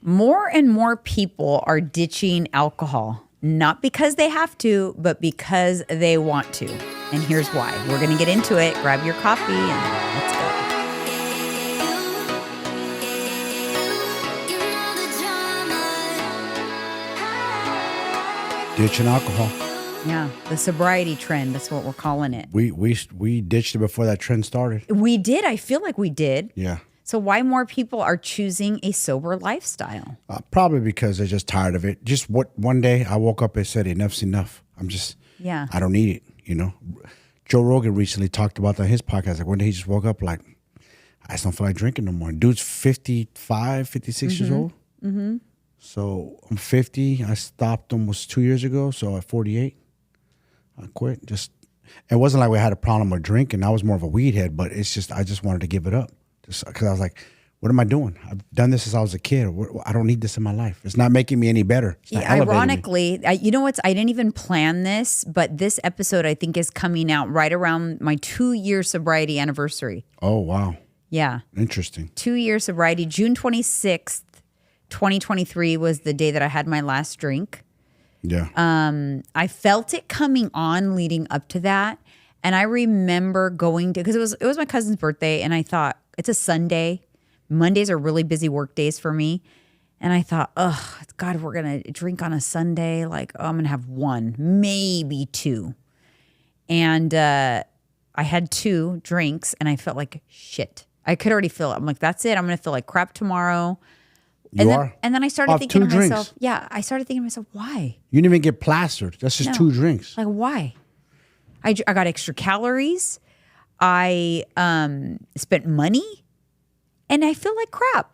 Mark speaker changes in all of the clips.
Speaker 1: More and more people are ditching alcohol, not because they have to, but because they want to. And here's why. We're going to get into it. Grab your coffee and let's go.
Speaker 2: Ditching alcohol.
Speaker 1: Yeah, the sobriety trend. That's what we're calling it.
Speaker 2: We ditched it before that trend started.
Speaker 1: We did. I feel like we did.
Speaker 2: Yeah.
Speaker 1: So why more people are choosing a sober lifestyle?
Speaker 2: Probably because they're just tired of it. Just one day I woke up and said, enough's enough. I don't need it, you know. Joe Rogan recently talked about that on his podcast. Like one day he just woke up like, I just don't feel like drinking no more. Dude's 55, 56 years old. Mm-hmm. So I'm 50. I stopped almost 2 years ago. So at 48, I quit. It wasn't like we had a problem with drinking. I was more of a weed head, but it's just, I just wanted to give it up. Because I was like, what am I doing? I've done this since I was a kid. I don't need this in my life. It's not making me any better.
Speaker 1: Ironically, you know what? I didn't even plan this, but this episode I think is coming out right around my 2-year sobriety anniversary.
Speaker 2: Oh, wow.
Speaker 1: Yeah.
Speaker 2: Interesting.
Speaker 1: 2-year sobriety. June 26th, 2023 was the day that I had my last drink.
Speaker 2: Yeah.
Speaker 1: I felt it coming on leading up to that. And I remember going to, because it was my cousin's birthday, and I thought, it's a Sunday. Mondays are really busy work days for me. And I thought, oh, God, we're going to drink on a Sunday. Like, I'm going to have one, maybe two. And I had 2 drinks, and I felt like shit. I could already feel it. I'm like, that's it. I'm going to feel like crap tomorrow. And then I started thinking to myself, why?
Speaker 2: You didn't even get plastered. That's just 2 drinks.
Speaker 1: Like, why? I got extra calories. I spent money, and I feel like crap.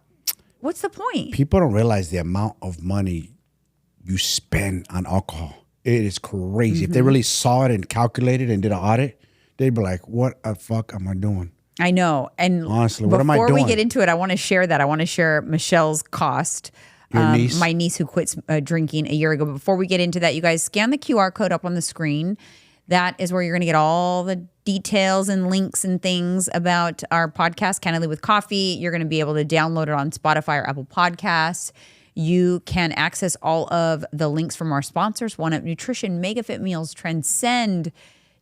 Speaker 1: What's the point?
Speaker 2: People don't realize the amount of money you spend on alcohol. It is crazy. If they really saw it and calculated and did an audit, they'd be like, what the fuck am I doing?
Speaker 1: I know. And
Speaker 2: honestly, what am I doing?
Speaker 1: Before we get into it, I want to share that. I want to share Michelle's cost.
Speaker 2: Your niece?
Speaker 1: My niece who quit drinking a year ago. But before we get into that, you guys scan the QR code up on the screen. That is where you're going to get all the details and links and things about our podcast, Candidly with Coffee. You're going to be able to download it on Spotify or Apple Podcasts. You can access all of the links from our sponsors, One Up Nutrition, MegaFit Meals, Transcend,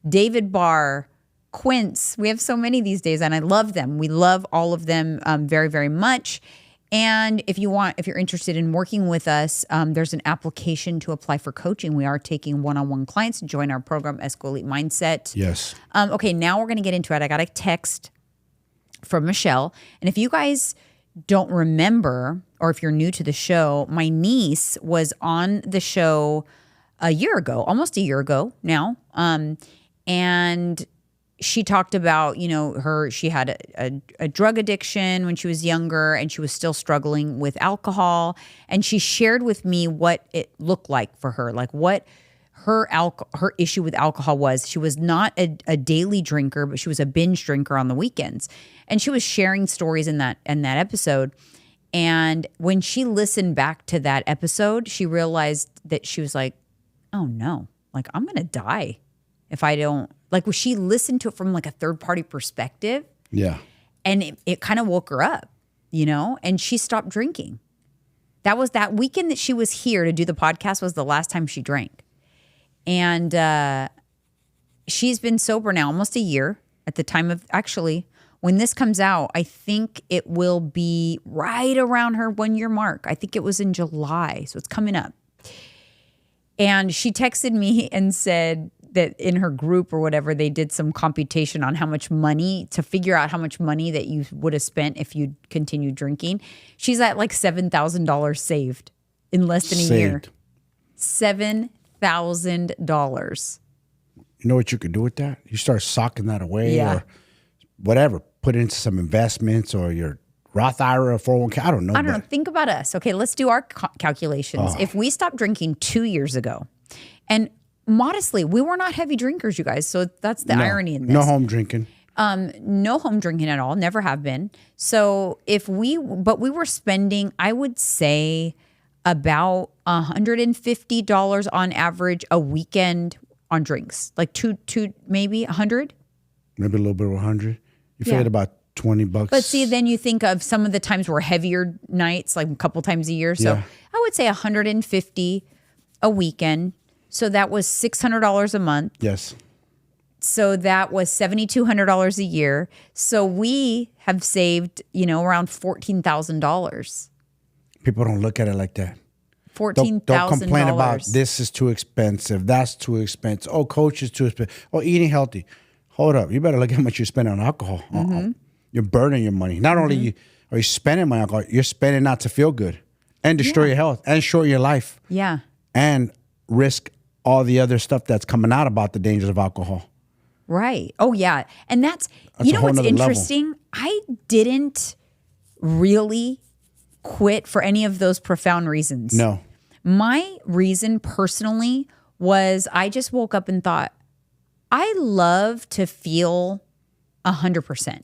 Speaker 1: David Barr, Quince. We have so many these days, and I love them. We love all of them very, very much. And if you're interested in working with us, there's an application to apply for coaching. We are taking one-on-one clients to join our program, Esco Elite Mindset.
Speaker 2: Yes.
Speaker 1: Okay, now we're going to get into it. I got a text from Michelle. And if you guys don't remember, or if you're new to the show, my niece was on the show almost a year ago now. And she talked about, she had a drug addiction when she was younger, and she was still struggling with alcohol. And she shared with me what it looked like for her, like what her issue with alcohol was. She was not a daily drinker, but she was a binge drinker on the weekends. And she was sharing stories in that episode. And when she listened back to that episode, she realized that she was like, oh no, like I'm going to die if I don't. Like, she listened to it from like a third party perspective.
Speaker 2: Yeah.
Speaker 1: And it kind of woke her up, and she stopped drinking. That was that weekend that she was here to do the podcast was the last time she drank. And she's been sober now almost a year at the time of, actually, when this comes out, I think it will be right around her 1-year mark. I think it was in July. So it's coming up. And she texted me and said that in her group or whatever, they did some computation on how much money to figure out how much money that you would have spent if you continued drinking. She's at like $7,000 saved in less than a year. $7,000.
Speaker 2: You know what you could do with that? You start socking that away or whatever. Put it into some investments or your Roth IRA, 401k. I don't know.
Speaker 1: Think about us. Okay, let's do our calculations. If we stopped drinking 2 years ago, and modestly, we were not heavy drinkers, you guys. So that's the irony in this.
Speaker 2: No home drinking.
Speaker 1: No home drinking at all. Never have been. So we were spending, I would say, about $150 on average a weekend on drinks. Like two maybe 100.
Speaker 2: Maybe a little bit of 100. You figured about $20.
Speaker 1: But see, then you think of some of the times were heavier nights, like a couple times a year. So I would say $150 a weekend. So that was $600 a month.
Speaker 2: Yes.
Speaker 1: So that was $7,200 a year. So we have saved, around $14,000.
Speaker 2: People don't look at it like that.
Speaker 1: $14,000.
Speaker 2: Don't complain about this is too expensive. That's too expensive. Oh, coach is too expensive. Oh, eating healthy. Hold up. You better look at how much you're spending on alcohol. You're burning your money. Not only are you spending money on alcohol, you're spending not to feel good and destroy your health and shorten your life.
Speaker 1: Yeah.
Speaker 2: And risk all the other stuff that's coming out about the dangers of alcohol.
Speaker 1: Right. Oh, yeah. And that's you know what's interesting? Level. I didn't really quit for any of those profound reasons.
Speaker 2: No.
Speaker 1: My reason personally was I just woke up and thought, I love to feel 100%.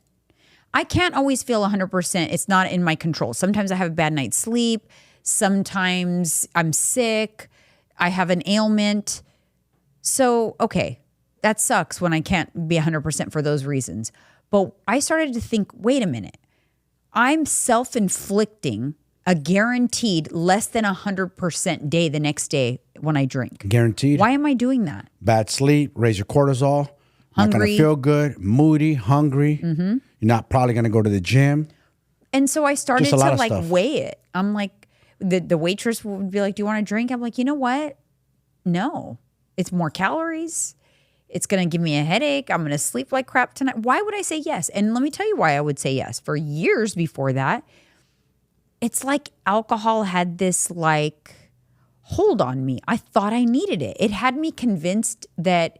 Speaker 1: I can't always feel 100%. It's not in my control. Sometimes I have a bad night's sleep. Sometimes I'm sick. I have an ailment. So, okay, that sucks when I can't be 100% for those reasons. But I started to think, wait a minute. I'm self-inflicting a guaranteed less than 100% day the next day when I drink.
Speaker 2: Guaranteed.
Speaker 1: Why am I doing that?
Speaker 2: Bad sleep, raise your cortisol. Hungry. Not going to feel good, moody, hungry. You're not probably going to go to the gym.
Speaker 1: And so I started to weigh it. I'm like, the waitress would be like, do you want a drink? I'm like, you know what? No. It's more calories. It's going to give me a headache. I'm going to sleep like crap tonight. Why would I say yes? And let me tell you why I would say yes. For years before that, it's like alcohol had this hold on me. I thought I needed it. It had me convinced that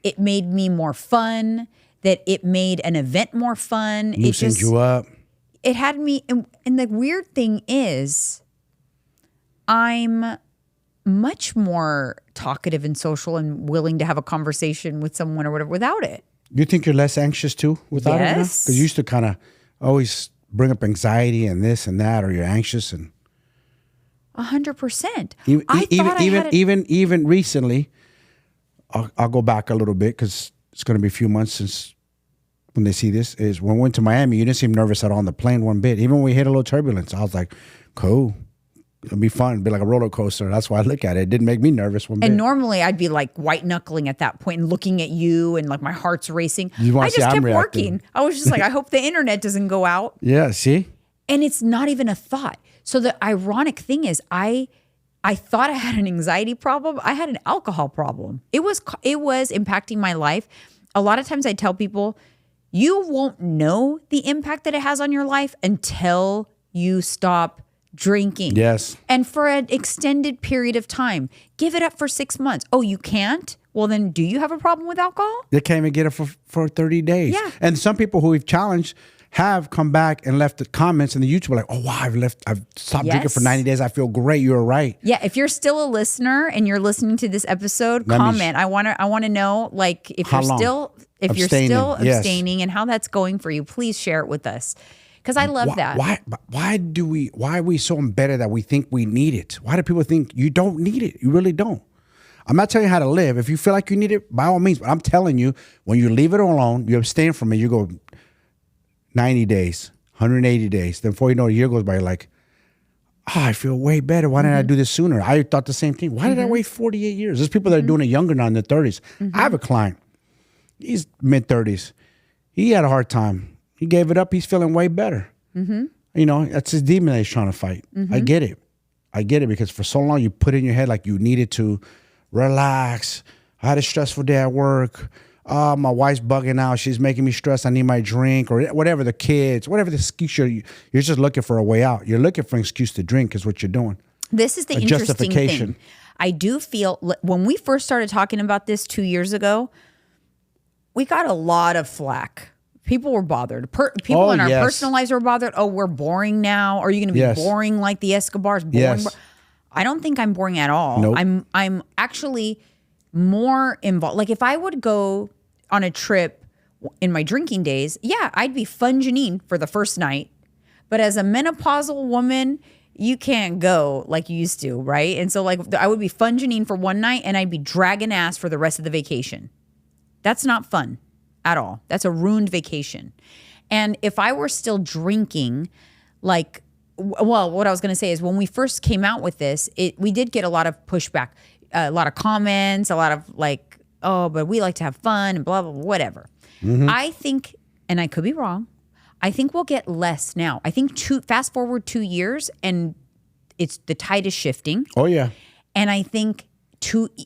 Speaker 1: it made me more fun, that it made an event more fun.
Speaker 2: Loosened you up.
Speaker 1: It had me, and the weird thing is, I'm much more talkative and social and willing to have a conversation with someone or whatever without it.
Speaker 2: You think you're less anxious too without it now? Because you used to kind of always bring up anxiety and this and that, or you're anxious and
Speaker 1: 100%.
Speaker 2: Even recently, I'll go back a little bit because it's going to be a few months since when they see this. Is when we went to Miami, you didn't seem nervous at all on the plane one bit. Even when we hit a little turbulence, I was like, cool. It'll be fun. It'll be like a roller coaster. That's why I look at it. It didn't make me nervous one bit.
Speaker 1: And normally I'd be like white knuckling at that point and looking at you and like my heart's racing. I just kept working. I was just like, I hope the internet doesn't go out.
Speaker 2: Yeah, see?
Speaker 1: And it's not even a thought. So the ironic thing is I thought I had an anxiety problem. I had an alcohol problem. It was impacting my life. A lot of times I tell people, you won't know the impact that it has on your life until you stop drinking.
Speaker 2: Yes.
Speaker 1: And for an extended period of time. Give it up for 6 months. Oh, you can't? Well, then do you have a problem with alcohol?
Speaker 2: They can't even get it for 30 days.
Speaker 1: Yeah.
Speaker 2: And some people who we've challenged have come back and left the comments in the YouTube like, oh, wow, I've stopped drinking for 90 days. I feel great. You're right.
Speaker 1: Yeah. If you're still a listener and you're listening to this episode, comment. I want to know if you're still abstaining and how that's going for you. Please share it with us. Because I love that.
Speaker 2: Why are we so embedded that we think we need it? Why do people think you don't need it? You really don't. I'm not telling you how to live. If you feel like you need it, by all means. But I'm telling you, when you leave it alone, you abstain from it, you go 90 days, 180 days. Then before you know, a year goes by, you're like, I feel way better. Why didn't I do this sooner? I thought the same thing. Why did I wait 48 years? There's people that are doing it younger now in their 30s. I have a client. He's mid-30s. He had a hard time. He gave it up. He's feeling way better. That's his demon that he's trying to fight. I get it because for so long you put in your head like you needed to relax. I had a stressful day at work. My wife's bugging out. She's making me stressed. I need my drink or whatever, the kids, whatever the excuse you're just looking for a way out. You're looking for an excuse to drink is what you're doing.
Speaker 1: This is the interesting thing. I do feel when we first started talking about this 2 years ago, we got a lot of flack. People were bothered. People in our personal lives were bothered. Oh, we're boring now. Are you going to be boring like the Escobars? Boring.
Speaker 2: Yes.
Speaker 1: I don't think I'm boring at all.
Speaker 2: Nope.
Speaker 1: I'm actually more involved. Like if I would go on a trip in my drinking days, I'd be fun Janine for the first night. But as a menopausal woman, you can't go like you used to, right? And so like I would be fun Janine for one night and I'd be dragging ass for the rest of the vacation. That's not fun. At all. That's a ruined vacation. And if I were still drinking, like, well, what I was going to say is when we first came out with this, we did get a lot of pushback, a lot of comments, a lot of like, oh, but we like to have fun and blah, blah, blah, whatever. I think, and I could be wrong, I think we'll get less now. I think fast forward 2 years and the tide is shifting.
Speaker 2: Oh, yeah.
Speaker 1: And I think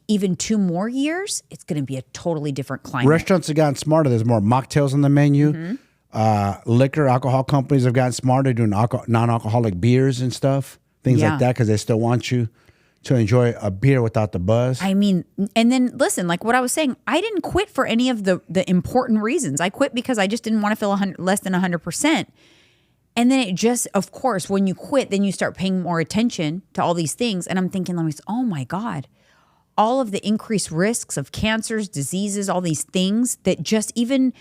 Speaker 1: even 2 more years, it's going to be a totally different climate.
Speaker 2: Restaurants have gotten smarter. There's more mocktails on the menu. Liquor, alcohol companies have gotten smarter, doing non-alcoholic beers and stuff, things like that, because they still want you to enjoy a beer without the buzz.
Speaker 1: I mean, and then listen, like what I was saying, I didn't quit for any of the important reasons. I quit because I just didn't want to feel less than 100%. And then it just, of course, when you quit, then you start paying more attention to all these things. And I'm thinking, oh my God, all of the increased risks of cancers, diseases, all these things that just even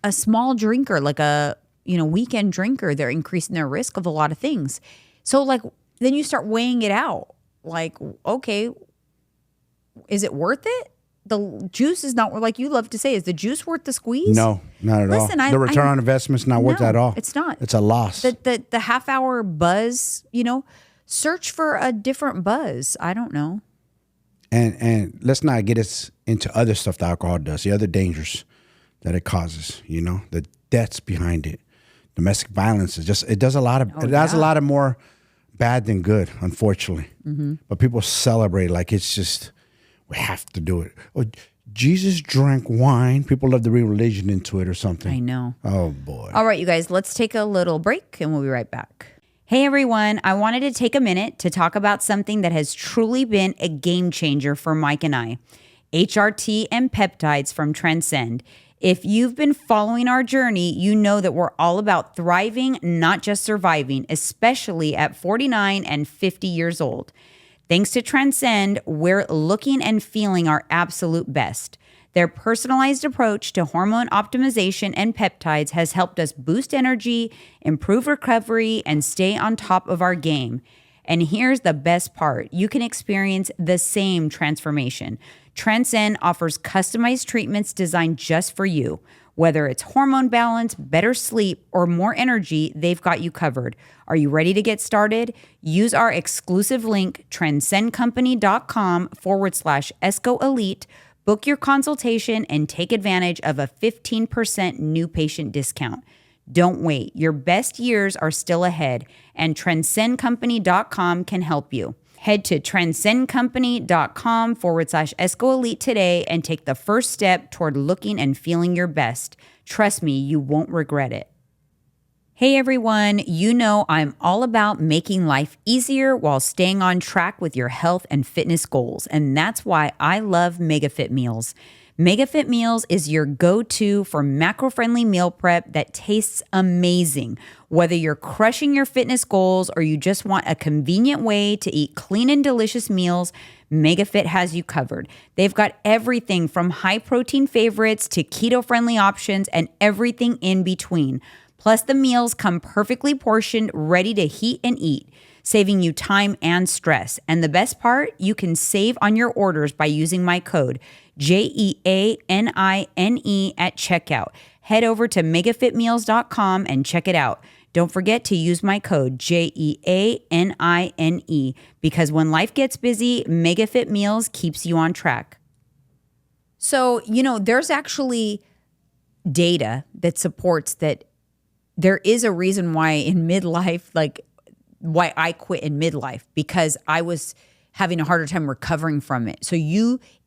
Speaker 1: a small drinker, like a weekend drinker, they're increasing their risk of a lot of things. So like then you start weighing it out. Like, okay, is it worth it? The juice is not, like you love to say, is the juice worth the squeeze?
Speaker 2: No, not at all. The return on investment is not worth that at all.
Speaker 1: It's not.
Speaker 2: It's a loss.
Speaker 1: The half hour buzz, search for a different buzz. I don't know.
Speaker 2: And let's not get us into other stuff that alcohol does, the other dangers that it causes, the deaths behind it. Domestic violence it does a lot of, has a lot of more bad than good, unfortunately. But people celebrate like it's just, we have to do it. Oh, Jesus drank wine. People love to read religion into it or something.
Speaker 1: I know.
Speaker 2: Oh, boy.
Speaker 1: All right, you guys, let's take a little break and we'll be right back. Hey, everyone. I wanted to take a minute to talk about something that has truly been a game changer for Mike and I. HRT and peptides from Transcend. If you've been following our journey, you know that we're all about thriving, not just surviving, especially at 49 and 50 years old. Thanks to Transcend, we're looking and feeling our absolute best. Their personalized approach to hormone optimization and peptides has helped us boost energy, improve recovery, and stay on top of our game. And here's the best part. You can experience the same transformation. Transcend offers customized treatments designed just for you. Whether it's hormone balance, better sleep, or more energy, they've got you covered. Are you ready to get started? Use our exclusive link, transcendcompany.com/ESCO Elite. Book your consultation and take advantage of a 15% new patient discount. Don't wait. Your best years are still ahead, and transcendcompany.com can help you. Head to transcendcompany.com/ESCO Elite today and take the first step toward looking and feeling your best. Trust me, you won't regret it. Hey everyone, I'm all about making life easier while staying on track with your health and fitness goals, and that's why I love MegaFit Meals. MegaFit Meals is your go-to for macro-friendly meal prep that tastes amazing. Whether you're crushing your fitness goals or you just want a convenient way to eat clean and delicious meals, MegaFit has you covered. They've got everything from high-protein favorites to keto-friendly options and everything in between. Plus, the meals come perfectly portioned, ready to heat and eat, saving you time and stress. And the best part, you can save on your orders by using my code, JEANINE at checkout. Head over to megafitmeals.com and check it out. Don't forget to use my code, JEANINE, because when life gets busy, MegaFit Meals keeps you on track. So, there's actually data that supports that there is a reason why in midlife, why I quit in midlife, because I was having a harder time recovering from it. So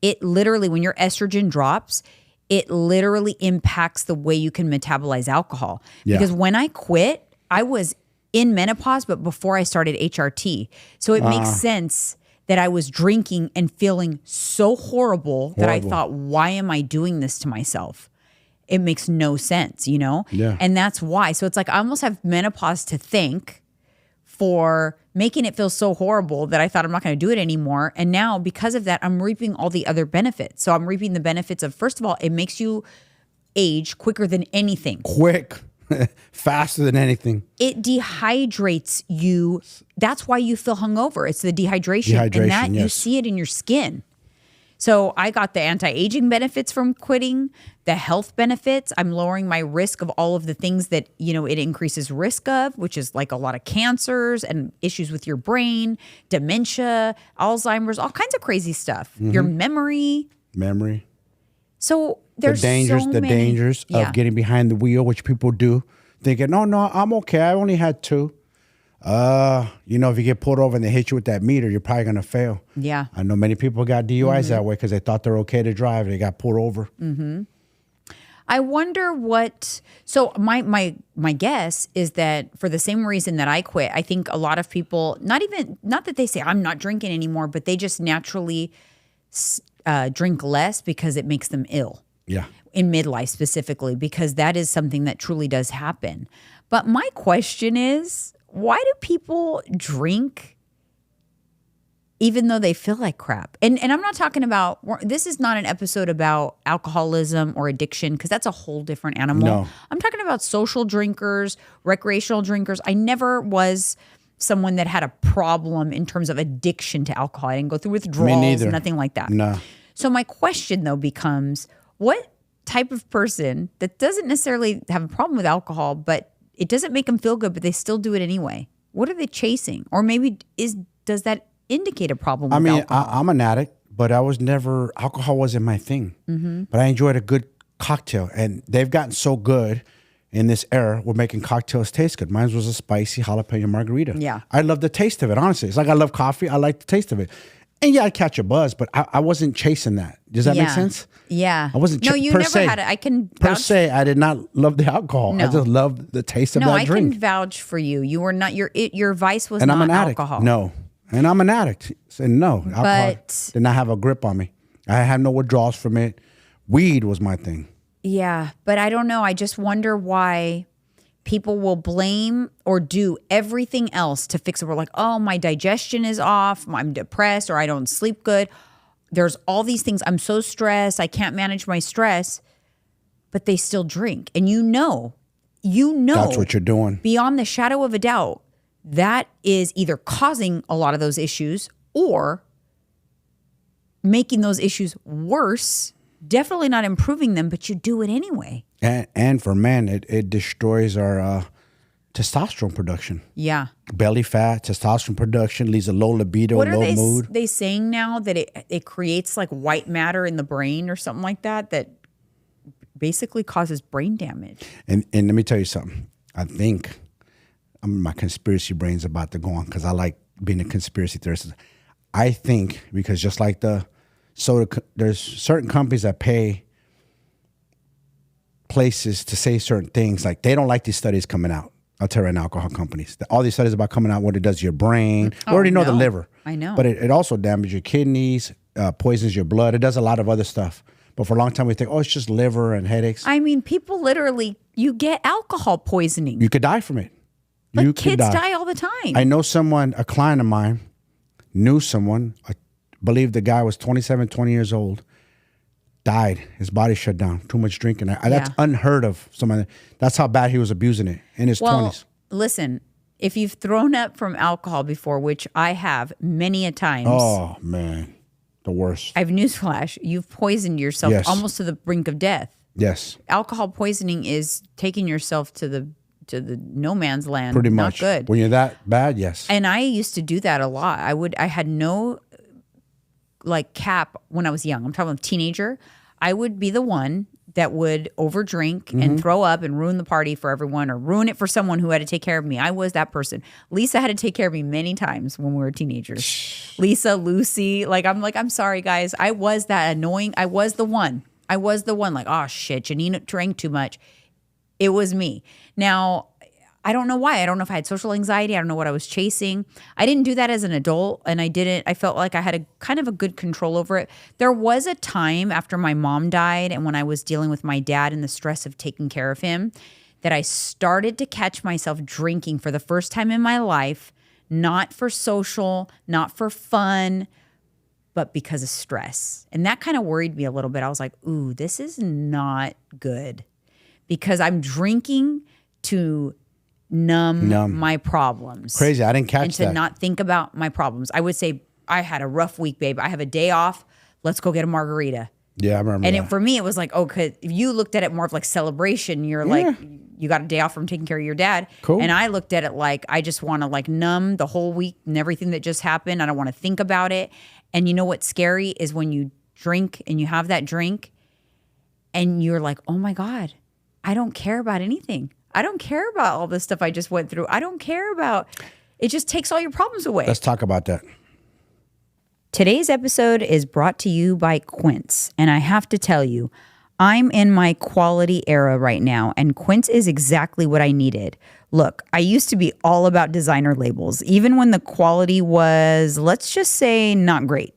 Speaker 1: it literally, when your estrogen drops, it literally impacts the way you can metabolize alcohol. Yeah. Because when I quit, I was in menopause, but before I started HRT. So it makes sense that I was drinking and feeling so horrible that I thought, why am I doing this to myself? It makes no sense, Yeah. And that's why. So it's like I almost have menopause to thank for making it feel so horrible that I thought I'm not going to do it anymore. And now because of that, I'm reaping all the other benefits. So I'm reaping the benefits of, first of all, it makes you age quicker than anything.
Speaker 2: Quick. Faster than anything.
Speaker 1: It dehydrates you. That's why you feel hungover. It's the dehydration. And that you see it in your skin. So I got the anti-aging benefits from quitting, the health benefits. I'm lowering my risk of all of the things that, it increases risk of, which is like a lot of cancers and issues with your brain, dementia, Alzheimer's, all kinds of crazy stuff. Your memory. So there's
Speaker 2: the dangers of getting behind the wheel, which people do, thinking, no, I'm okay. I only had 2. If you get pulled over and they hit you with that meter, you're probably going to fail.
Speaker 1: Yeah.
Speaker 2: I know many people got DUIs that way because they thought they're okay to drive. They got pulled over.
Speaker 1: I wonder so my guess is that for the same reason that I quit, I think a lot of people, not that they say I'm not drinking anymore, but they just naturally drink less because it makes them ill.
Speaker 2: Yeah.
Speaker 1: In midlife specifically, because that is something that truly does happen. But my question is, why do people drink even though they feel like crap? And I'm not talking about, this is not an episode about alcoholism or addiction, because that's a whole different animal.
Speaker 2: No.
Speaker 1: I'm talking about social drinkers, recreational drinkers. I never was someone that had a problem in terms of addiction to alcohol. I didn't go through withdrawals, nothing like that.
Speaker 2: No.
Speaker 1: So my question though becomes, what type of person that doesn't necessarily have a problem with alcohol, but it doesn't make them feel good, but they still do it anyway? What are they chasing? Or maybe does that indicate a problem with alcohol?
Speaker 2: I'm an addict, but alcohol wasn't my thing. But I enjoyed a good cocktail, and they've gotten so good in this era. We're making cocktails taste good. Mine was a spicy jalapeno margarita.
Speaker 1: Yeah.
Speaker 2: I love the taste of it, honestly. It's like I love coffee. I like the taste of it. And yeah, I'd catch a buzz, but I wasn't chasing that. Does that make sense?
Speaker 1: Yeah.
Speaker 2: I wasn't
Speaker 1: No, you never had it. I can
Speaker 2: per se, I did not love the alcohol.
Speaker 1: No.
Speaker 2: I just loved the taste of that drink.
Speaker 1: No, I can vouch for you. You were not, your vice was
Speaker 2: and
Speaker 1: not
Speaker 2: I'm an addict.
Speaker 1: alcohol.
Speaker 2: No. And I'm an addict. So no, alcohol did not have a grip on me. I had no withdrawals from it. Weed was my thing.
Speaker 1: Yeah, but I don't know. I just wonder why people will blame or do everything else to fix it. We're like, oh, my digestion is off. I'm depressed, or I don't sleep good. There's all these things. I'm so stressed. I can't manage my stress. But they still drink. And you know.
Speaker 2: That's what you're doing.
Speaker 1: Beyond the shadow of a doubt, that is either causing a lot of those issues or making those issues worse. Definitely not improving them, but you do it anyway.
Speaker 2: And for men, it destroys our testosterone production.
Speaker 1: Yeah.
Speaker 2: Belly fat, testosterone production, leads a low libido, low mood.
Speaker 1: What are they saying now? That it creates like white matter in the brain or something like that basically causes brain damage.
Speaker 2: And let me tell you something. I think my conspiracy brain's about to go on because I like being a conspiracy theorist. I think because just like there's certain companies that pay places to say certain things. Like they don't like these studies coming out. I'll tell you right now, alcohol companies. All these studies about coming out, what it does to your brain. We already know the liver.
Speaker 1: I know.
Speaker 2: But it also damages your kidneys, poisons your blood. It does a lot of other stuff. But for a long time, we think, it's just liver and headaches.
Speaker 1: I mean, people literally, you get alcohol poisoning.
Speaker 2: You could die from it.
Speaker 1: But kids die all the time.
Speaker 2: I know someone, a client of mine, knew someone, I believe the guy was 27, 20 years old, died. His body shut down. Too much drinking. That's unheard of. That's how bad he was abusing it in his 20s.
Speaker 1: Listen, if you've thrown up from alcohol before, which I have many a times.
Speaker 2: Oh, man. The worst.
Speaker 1: I have newsflash. You've poisoned yourself almost to the brink of death.
Speaker 2: Yes.
Speaker 1: Alcohol poisoning is taking yourself to the no man's land.
Speaker 2: Pretty much.
Speaker 1: Not good.
Speaker 2: When you're that bad, yes.
Speaker 1: And I used to do that a lot. I had no cap when I was young. I'm talking about teenager. I would be the one that would overdrink and throw up and ruin the party for everyone, or ruin it for someone who had to take care of me. I was that person. Lisa had to take care of me many times when we were teenagers. Lisa, Lucy, I'm sorry guys. I was that annoying. I was the one. Like, oh shit, Janine drank too much. It was me. Now, I don't know why. I don't know if I had social anxiety. I don't know what I was chasing. I didn't do that as an adult, and I felt like I had a kind of a good control over it. There was a time after my mom died and when I was dealing with my dad and the stress of taking care of him that I started to catch myself drinking for the first time in my life, not for social, not for fun, but because of stress. And that kind of worried me a little bit. I was like, ooh, this is not good because I'm drinking to numb my problems.
Speaker 2: Crazy. I didn't catch that.
Speaker 1: And to not think about my problems. I would say, I had a rough week, babe. I have a day off. let's go get a margarita.
Speaker 2: Yeah, I remember.
Speaker 1: And for me, it was like, oh, cause if you looked at it more of like celebration, you're like, you got a day off from taking care of your dad.
Speaker 2: Cool.
Speaker 1: And I looked at it like, I just want to like numb the whole week and everything that just happened. I don't want to think about it. And you know what's scary is when you drink and you have that drink and you're like, oh my God, I don't care about anything. I don't care about all this stuff I just went through. I don't care about, it just takes all your problems away.
Speaker 2: Let's talk about that.
Speaker 1: Today's episode is brought to you by Quince, and I have to tell you, I'm in my quality era right now, and Quince is exactly what I needed. Look, I used to be all about designer labels, even when the quality was, let's just say, not great.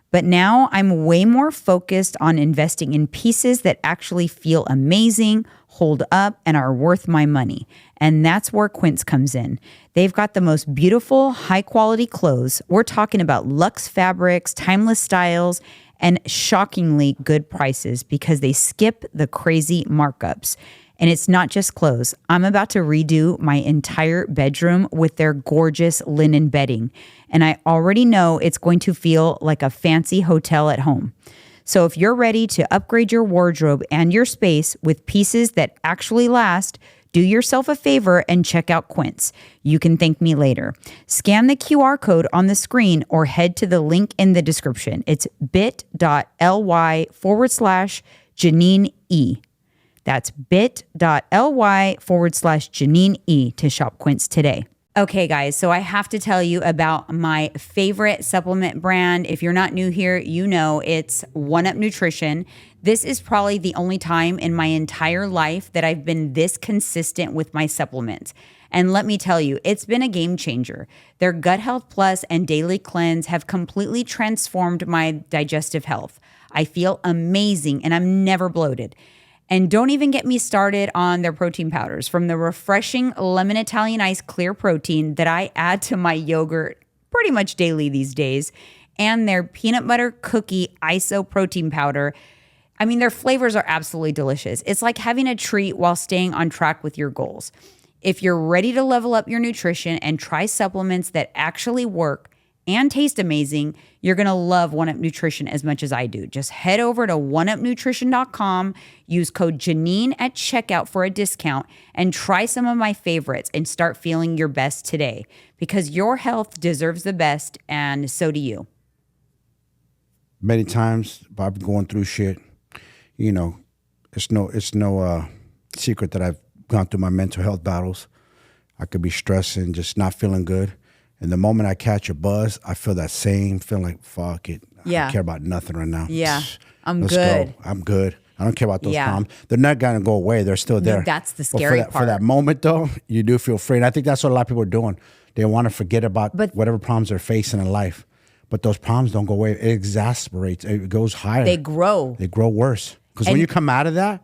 Speaker 1: But now I'm way more focused on investing in pieces that actually feel amazing, hold up, and are worth my money. And that's where Quince comes in. They've got the most beautiful, high-quality clothes. We're talking about luxe fabrics, timeless styles, and shockingly good prices because they skip the crazy markups. And it's not just clothes. I'm about to redo my entire bedroom with their gorgeous linen bedding. And I already know it's going to feel like a fancy hotel at home. So if you're ready to upgrade your wardrobe and your space with pieces that actually last, do yourself a favor and check out Quince. You can thank me later. Scan the QR code on the screen or head to the link in the description. It's bit.ly/Janine E. That's bit.ly/Janine E to shop Quince today. Okay, guys, so I have to tell you about my favorite supplement brand. If you're not new here, you know it's 1UP Nutrition. This is probably the only time in my entire life that I've been this consistent with my supplements. And let me tell you, it's been a game changer. Their Gut Health Plus and Daily Cleanse have completely transformed my digestive health. I feel amazing and I'm never bloated. And don't even get me started on their protein powders, from the refreshing lemon Italian ice clear protein that I add to my yogurt pretty much daily these days, and their peanut butter cookie iso protein powder. I mean, their flavors are absolutely delicious. It's like having a treat while staying on track with your goals. If you're ready to level up your nutrition and try supplements that actually work and taste amazing, you're going to love 1UP Nutrition as much as I do. Just head over to oneupnutrition.com, use code Janine at checkout for a discount, and try some of my favorites and start feeling your best today, because your health deserves the best, and so do you.
Speaker 2: Many times I've been going through shit. You know, it's no secret that I've gone through my mental health battles. I could be stressing, just not feeling good. And the moment I catch a buzz, I feel that same feeling like, fuck it. I don't care about nothing right now.
Speaker 1: Yeah,
Speaker 2: Let's go. I'm good. I don't care about those problems. They're not going to go away. They're still there.
Speaker 1: That's the scary part.
Speaker 2: For that moment, though, you do feel free. And I think that's what a lot of people are doing. They want to forget about whatever problems they're facing in life. But those problems don't go away. It exasperates. It goes higher.
Speaker 1: They grow.
Speaker 2: They grow worse. Because when you come out of that,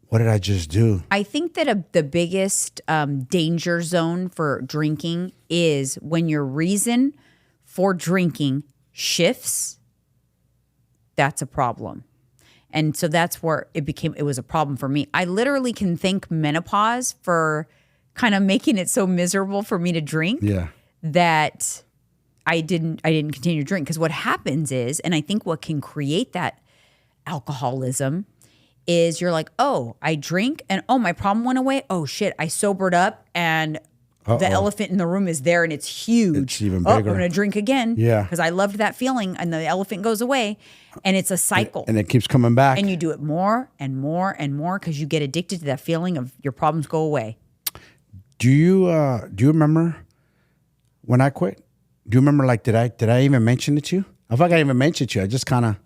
Speaker 2: what did I just do?
Speaker 1: I think that the biggest danger zone for drinking is when your reason for drinking shifts. That's a problem. And so that's where it was a problem for me. I literally can thank menopause for kind of making it so miserable for me to drink that I didn't continue to drink. Because what happens is, and I think what can create that alcoholism is you're like, oh, I drink and oh, my problem went away. Oh shit, I sobered up and the elephant in the room is there and it's huge.
Speaker 2: It's even bigger.
Speaker 1: I'm gonna drink again.
Speaker 2: Yeah.
Speaker 1: Because I loved that feeling, and the elephant goes away, and it's a cycle.
Speaker 2: And it keeps coming back.
Speaker 1: And you do it more and more and more because you get addicted to that feeling of your problems go away.
Speaker 2: Do you remember when I quit? Do you remember, like, did I even mention it to you? I feel like I even mentioned it to you. I just kind of,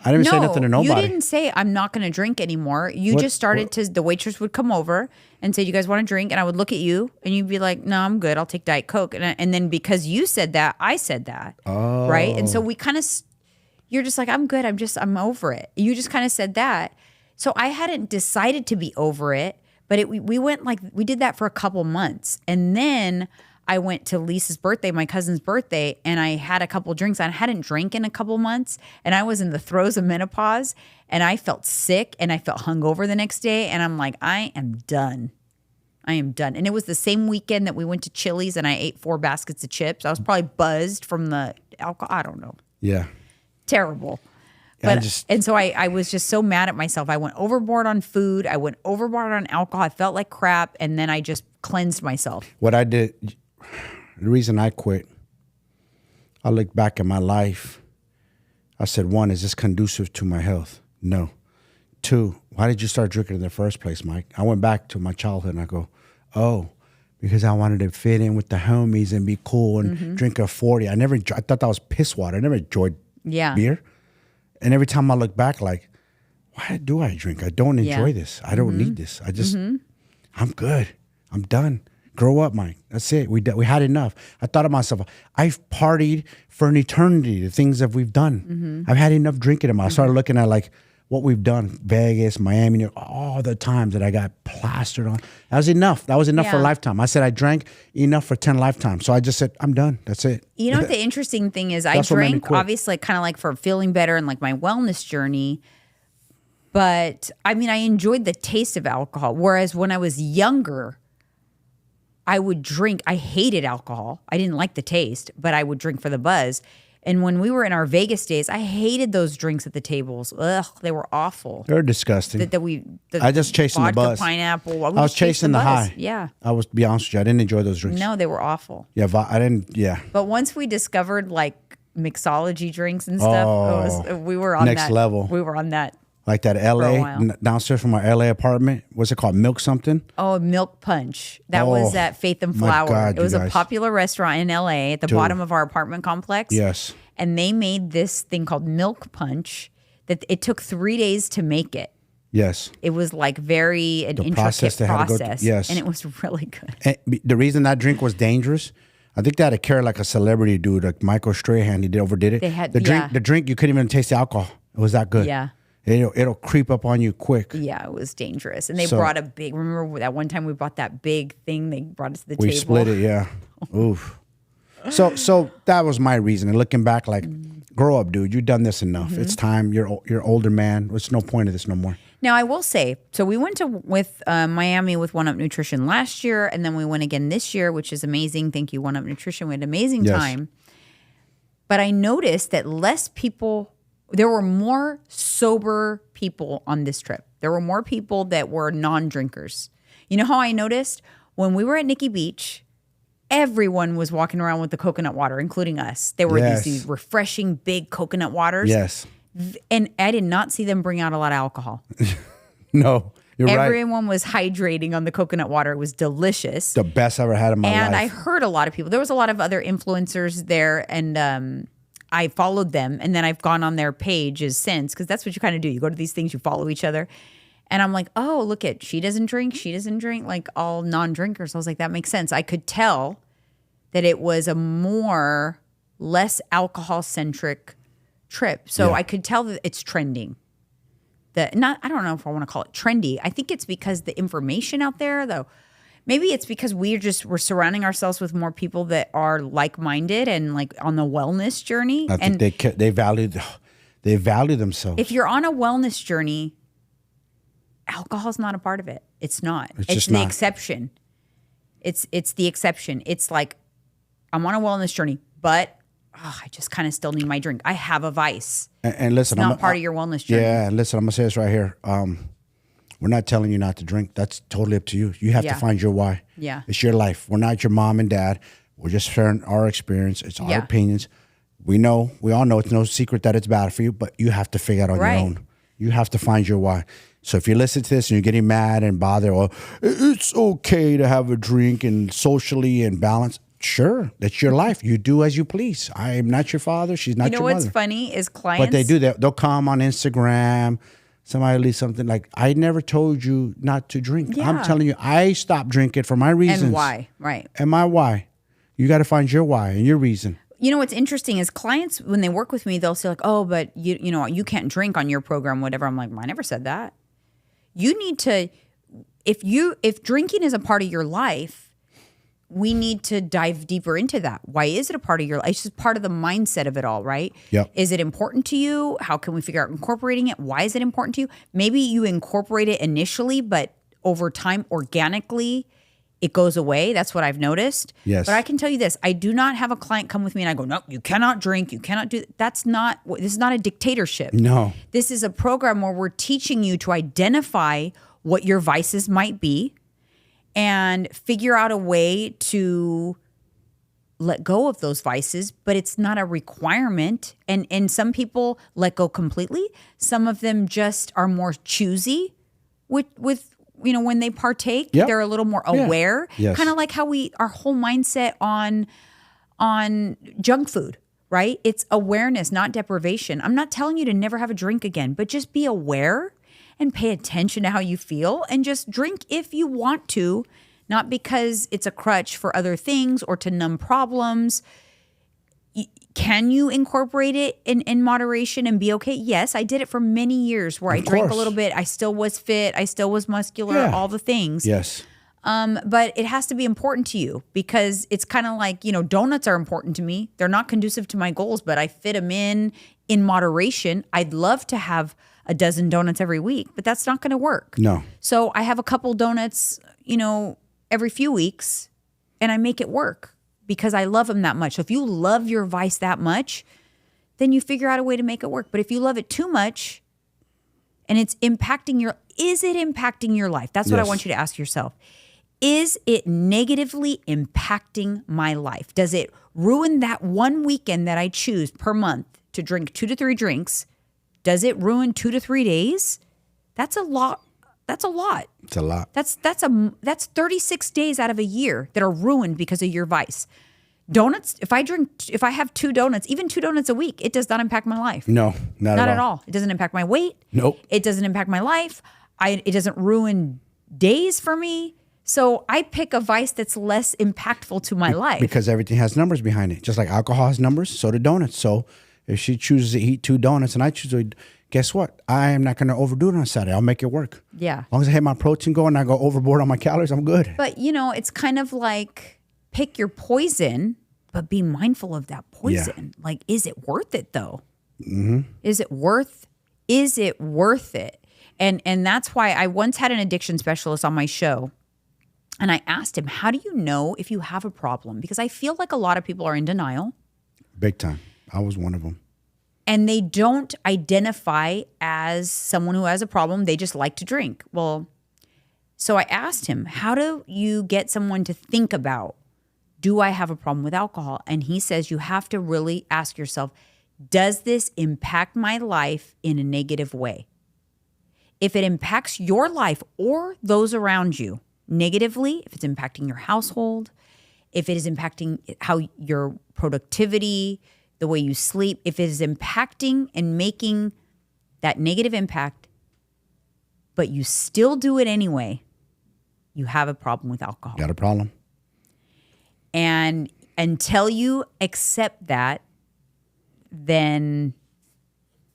Speaker 2: I didn't even say nothing to nobody.
Speaker 1: You didn't say, I'm not going to drink anymore. You just started the waitress would come over and say, you guys want to drink? And I would look at you and you'd be like, no, I'm good. I'll take Diet Coke. And then because you said that, I said that. Oh. Right? And so we kind of, you're just like, I'm good. I'm over it. You just kind of said that. So I hadn't decided to be over it, but we went we did that for a couple months. And then I went to Lisa's birthday, my cousin's birthday, and I had a couple drinks. I hadn't drank in a couple months, and I was in the throes of menopause, and I felt sick, and I felt hungover the next day, and I'm like, I am done. I am done. And it was the same weekend that we went to Chili's, and I ate 4 baskets of chips. I was probably buzzed from the alcohol. I don't know.
Speaker 2: Yeah.
Speaker 1: Terrible. But, and so I was just so mad at myself. I went overboard on food. I went overboard on alcohol. I felt like crap. And then I just cleansed myself.
Speaker 2: What I did, the reason I quit, I look back at my life. I said, one, is this conducive to my health? No. Two, why did you start drinking in the first place, Mike? I went back to my childhood and I go, oh, because I wanted to fit in with the homies and be cool and drink a 40. I thought that was piss water. I never enjoyed beer. And every time I look back, like, why do I drink? I don't enjoy this. I don't need this. I just, I'm good. I'm done. Grow up, Mike. That's it. We had enough. I thought of myself, I've partied for an eternity, the things that we've done. I've had enough drinking in my. I started looking at like what we've done, Vegas, Miami, all the times that I got plastered on. That was enough. That was enough for a lifetime. I said I drank enough for 10 lifetimes. So I just said, I'm done. That's it.
Speaker 1: You know what the interesting thing is? I drank obviously kind of like for feeling better and like my wellness journey. But I mean, I enjoyed the taste of alcohol. Whereas when I was younger, I would drink. I hated alcohol. I didn't like the taste, but I would drink for the buzz. And when we were in our Vegas days, I hated those drinks at the tables. Ugh, they were awful.
Speaker 2: They're disgusting. I just chasing
Speaker 1: vodka,
Speaker 2: the buzz.
Speaker 1: Pineapple.
Speaker 2: I was chasing the high.
Speaker 1: Yeah.
Speaker 2: I was, to be honest with you, I didn't enjoy those drinks.
Speaker 1: No, they were awful.
Speaker 2: Yeah, I didn't,
Speaker 1: But once we discovered like mixology drinks and stuff, we were on
Speaker 2: next level.
Speaker 1: We were on that.
Speaker 2: Like that LA, downstairs from our LA apartment. What's it called? Milk something?
Speaker 1: Oh, Milk Punch. That was at Faith and Flower.
Speaker 2: God,
Speaker 1: it was a popular restaurant in LA at the bottom of our apartment complex.
Speaker 2: Yes.
Speaker 1: And they made this thing called Milk Punch that it took 3 days to make it.
Speaker 2: Yes.
Speaker 1: It was like an intricate process.
Speaker 2: Yes.
Speaker 1: And it was really good.
Speaker 2: And the reason that drink was dangerous, I think they had to carry like a celebrity dude, like Michael Strahan. He overdid it.
Speaker 1: They had
Speaker 2: the drink, you couldn't even taste the alcohol. It was that good.
Speaker 1: Yeah.
Speaker 2: It'll creep up on you quick.
Speaker 1: Yeah, it was dangerous. And they brought remember that one time we bought that big thing, they brought it to the table.
Speaker 2: We split it, yeah. Oof. So that was my reason. And looking back, like, grow up, dude. You've done this enough. It's time. You're older man. There's no point of this no more.
Speaker 1: Now, I will say, so we went with Miami with One Up Nutrition last year, and then we went again this year, which is amazing. Thank you, One Up Nutrition. We had an amazing time. But I noticed that there were more sober people on this trip. There were more people that were non-drinkers. You know how I noticed? When we were at Nikki Beach, everyone was walking around with the coconut water, including us. There were these refreshing big coconut waters.
Speaker 2: Yes.
Speaker 1: And I did not see them bring out a lot of alcohol.
Speaker 2: No, you're right.
Speaker 1: Everyone was hydrating on the coconut water. It was delicious.
Speaker 2: The best I ever had in my life.
Speaker 1: And I heard a lot of people. There was a lot of other influencers there, and I followed them, and then I've gone on their pages since, because that's what you kind of do. You go to these things, you follow each other. And I'm like, oh, look at, she doesn't drink, like all non-drinkers. I was like, that makes sense. I could tell that it was a less alcohol-centric trip. So I could tell that it's trending. I don't know if I want to call it trendy. I think it's because the information out there, though, maybe it's because we're surrounding ourselves with more people that are like-minded and like on the wellness journey.
Speaker 2: I think they value themselves.
Speaker 1: If you're on a wellness journey, alcohol's not a part of it. It's not. It's the exception. It's the exception. It's like, I'm on a wellness journey, but I just kind of still need my drink. I have a vice.
Speaker 2: And listen,
Speaker 1: it's not part of your wellness journey.
Speaker 2: Yeah, and listen, I'm gonna say this right here. We're not telling you not to drink. That's totally up to you. You have to find your why.
Speaker 1: Yeah.
Speaker 2: It's your life. We're not your mom and dad. We're just sharing our experience. It's our opinions. We all know it's no secret that it's bad for you, but you have to figure it out on your own. You have to find your why. So if you listen to this and you're getting mad and bothered, or it's okay to have a drink and socially and balance, sure, that's your life. You do as you please. I am not your father. She's not your mother. You know what's
Speaker 1: funny is clients.
Speaker 2: But they do that. They'll come on Instagram. Somebody leaves something like, I never told you not to drink. Yeah. I'm telling you, I stopped drinking for my reasons.
Speaker 1: And why, right.
Speaker 2: And my why. You got to find your why and your reason.
Speaker 1: You know what's interesting is clients, when they work with me, they'll say like, oh, but you can't drink on your program, whatever. I'm like, I never said that. You need to, if drinking is a part of your life, we need to dive deeper into that. Why is it a part of your life? It's just part of the mindset of it all, right?
Speaker 2: Yep.
Speaker 1: Is it important to you? How can we figure out incorporating it? Why is it important to you? Maybe you incorporate it initially, but over time, organically, it goes away. That's what I've noticed.
Speaker 2: Yes.
Speaker 1: But I can tell you this. I do not have a client come with me and I go, no, you cannot drink. You cannot do – this is not a dictatorship.
Speaker 2: No.
Speaker 1: This is a program where we're teaching you to identify what your vices might be and figure out a way to let go of those vices, but it's not a requirement. And some people let go completely. Some of them just are more choosy with when they partake. Yep. They're a little more aware.
Speaker 2: Yes.
Speaker 1: Kind of like how our whole mindset on junk food, right? It's awareness, not deprivation. I'm not telling you to never have a drink again, but just be aware and pay attention to how you feel and just drink if you want to, not because it's a crutch for other things or to numb problems. Can you incorporate it in moderation and be okay? Yes, I did it for many years where I drank a little bit. I still was fit. I still was muscular, all the things.
Speaker 2: Yes.
Speaker 1: But it has to be important to you because it's kind of like, donuts are important to me. They're not conducive to my goals, but I fit them in moderation. I'd love to have a dozen donuts every week, but that's not going to work.
Speaker 2: No.
Speaker 1: So I have a couple donuts, every few weeks, and I make it work because I love them that much. So if you love your vice that much, then you figure out a way to make it work. But if you love it too much and it's is it impacting your life? That's what I want you to ask yourself. Is it negatively impacting my life? Does it ruin that one weekend that I choose per month to drink 2 to 3 drinks? Does it ruin 2 to 3 days? That's a lot. That's a lot.
Speaker 2: It's a lot.
Speaker 1: That's 36 days out of a year that are ruined because of your vice. Donuts, if I have 2 donuts, even 2 donuts a week, it does not impact my life.
Speaker 2: No, not
Speaker 1: at all. It doesn't impact my weight.
Speaker 2: Nope.
Speaker 1: It doesn't impact my life. It doesn't ruin days for me. So I pick a vice that's less impactful to my life.
Speaker 2: Because everything has numbers behind it. Just like alcohol has numbers, so do donuts. So if she chooses to eat 2 donuts and I choose to eat, guess what? I am not going to overdo it on Saturday. I'll make it work.
Speaker 1: Yeah.
Speaker 2: As long as I hit my protein goal and I go overboard on my calories, I'm good.
Speaker 1: But, it's kind of like pick your poison, but be mindful of that poison. Yeah. Like, is it worth it though? Mm-hmm. Is it worth it? And that's why I once had an addiction specialist on my show. And I asked him, how do you know if you have a problem? Because I feel like a lot of people are in denial.
Speaker 2: Big time. I was one of them.
Speaker 1: And they don't identify as someone who has a problem. They just like to drink. Well, so I asked him, how do you get someone to think about, do I have a problem with alcohol? And he says you have to really ask yourself, does this impact my life in a negative way? If it impacts your life or those around you negatively, if it's impacting your household, if it is impacting how your productivity, the way you sleep, if it is impacting and making that negative impact, but you still do it anyway, you have a problem with alcohol.
Speaker 2: Got a problem.
Speaker 1: And until you accept that, then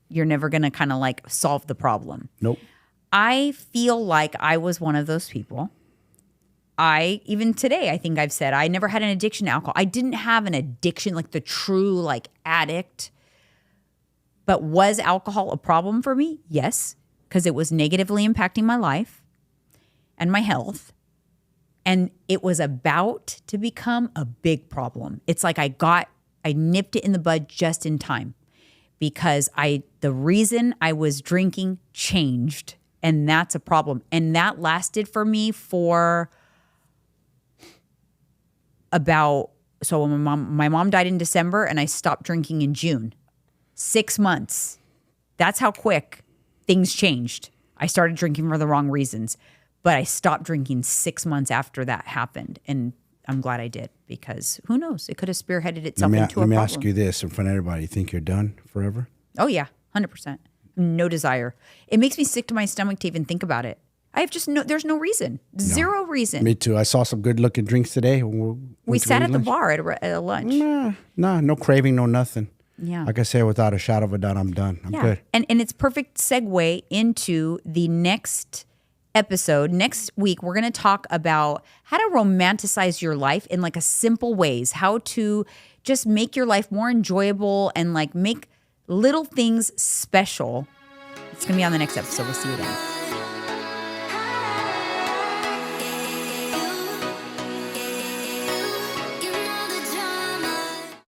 Speaker 1: you're never going to kind of like solve the problem.
Speaker 2: Nope.
Speaker 1: I feel like I was one of those people. Even today, I think I've said I never had an addiction to alcohol. I didn't have an addiction, like the true like addict. But was alcohol a problem for me? Yes, because it was negatively impacting my life and my health. And it was about to become a big problem. It's like I nipped it in the bud just in time because the reason I was drinking changed, and that's a problem. And that lasted for me for so when my mom died in December and I stopped drinking in June. 6 months. That's how quick things changed. I started drinking for the wrong reasons, but I stopped drinking 6 months after that happened. And I'm glad I did because who knows? It could have spearheaded itself into a problem.
Speaker 2: Let me ask you this in front of everybody. You think you're done forever?
Speaker 1: Oh yeah, 100%. No desire. It makes me sick to my stomach to even think about it. I have there's no reason. Zero reason.
Speaker 2: Me too. I saw some good looking drinks today.
Speaker 1: We sat at the bar at a lunch.
Speaker 2: No craving, no nothing.
Speaker 1: Yeah.
Speaker 2: Like I say, without a shadow of a doubt, I'm done. I'm good.
Speaker 1: And it's perfect segue into the next episode. Next week, we're going to talk about how to romanticize your life in like a simple ways, how to just make your life more enjoyable and like make little things special. It's going to be on the next episode. We'll see you then.